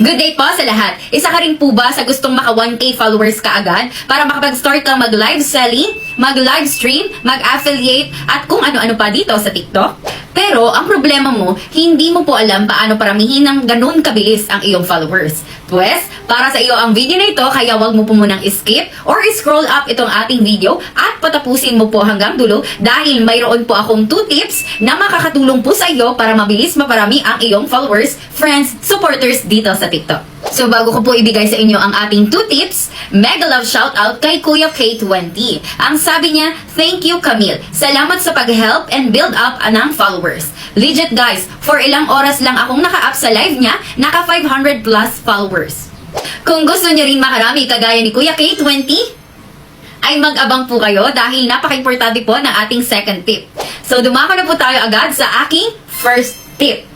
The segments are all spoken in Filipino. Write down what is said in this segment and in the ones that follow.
Good day po sa lahat. Isa ka rin po ba sa gustong maka 1K followers ka agad para makapag-start kang mag-live selling, mag-live stream, mag-affiliate at kung ano-ano pa dito sa TikTok? Pero ang problema mo, hindi mo po alam paano paramihin ng ganun kabilis ang iyong followers. Pues, para sa iyo ang video na ito, kaya wag mo po munang skip or scroll up itong ating video at patapusin mo po hanggang dulo dahil mayroon po akong 2 tips na makakatulong po sa iyo para mabilis maparami ang iyong followers, friends, supporters dito sa TikTok. So bago ko po ibigay sa inyo ang ating 2 tips, mega love shoutout kay Kuya K20. Ang sabi niya, thank you Camille. Salamat sa pag-help and build up ng followers. Legit guys, for ilang oras lang akong naka-up sa live niya, naka 500 plus followers. Kung gusto niyo rin makarami kagaya ni Kuya K20, ay mag-abang po kayo dahil napaka-importante po ng ating second tip. So dumako na po tayo agad sa aking first tip.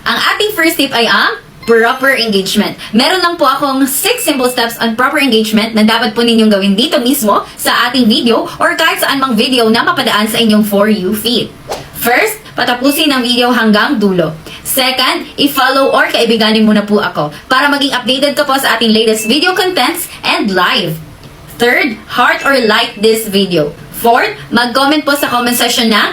Ang ating first tip ay ang proper engagement. Meron lang po akong 6 simple steps on proper engagement na dapat po ninyong gawin dito mismo sa ating video or kahit saan mang video na mapadaan sa inyong For You feed. First, patapusin ang video hanggang dulo. Second, i-follow or kaibiganin muna po ako para maging updated ka po sa ating latest video contents and live. Third, heart or like this video. Fourth, mag-comment po sa comment section ng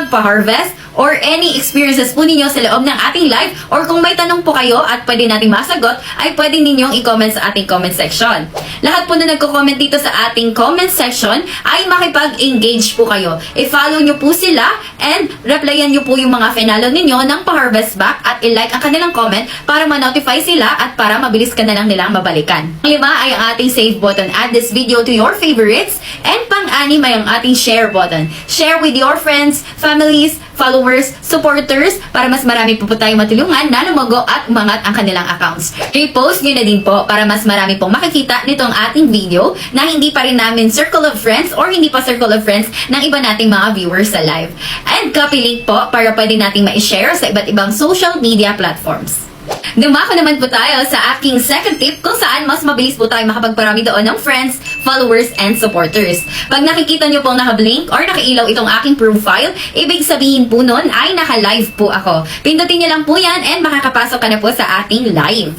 #paharvest or any experiences po ninyo sa loob ng ating live or kung may tanong po kayo at pwede nating masagot ay pwede ninyong i-comment sa ating comment section. Lahat po na nagko-comment dito sa ating comment section ay makipag-engage po kayo. I-follow nyo po sila and replyan nyo po yung mga finalo ninyo ng pa-harvest back at i-like ang kanilang comment para ma-notify sila at para mabilis ka na lang nilang mabalikan. Ang 5 ay ang ating save button. Add this video to your favorites and pang-6 ay ang ating share button. Share with your friends, families, followers, supporters, para mas marami po tayong matulungan na lumago at umangat ang kanilang accounts. Repost nyo na din po para mas marami pong makikita nitong ating video na hindi pa rin namin circle of friends or hindi pa circle of friends ng iba nating mga viewers sa live. And copy link po para pwede nating ma-share sa iba't ibang social media platforms. Dumako naman po tayo sa aking second tip kung saan mas mabilis po tayo makapagparami doon ng friends, followers, and supporters. Pag nakikita nyo pong naka-blink or nakailaw itong aking profile, ibig sabihin po nun ay naka-live po ako. Pindutin nyo lang po yan and makakapasok ka na po sa ating live.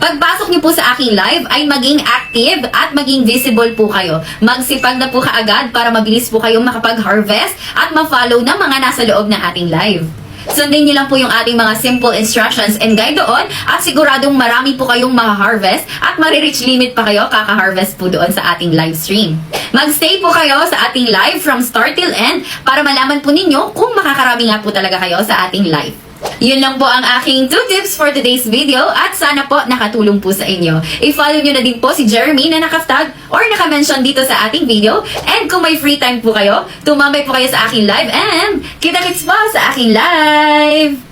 Pagpasok nyo po sa aking live ay maging active at maging visible po kayo. Magsipag na po kaagad para mabilis po kayong makapag-harvest at ma-follow ng mga nasa loob ng ating live. Sundin niyo lang po yung ating mga simple instructions and guide doon at siguradong marami po kayong maka-harvest at marireach limit pa kayo kaka-harvest po doon sa ating live stream. Mag-stay po kayo sa ating live from start till end para malaman po ninyo kung makakarami nga po talaga kayo sa ating live. Yun lang po ang aking 2 tips for today's video at sana po nakatulong po sa inyo. I-follow nyo na din po si Jeremy na nakatag or nakamention dito sa ating video. And kung may free time po kayo, tumambay po kayo sa aking live and kita-kits po sa aking live!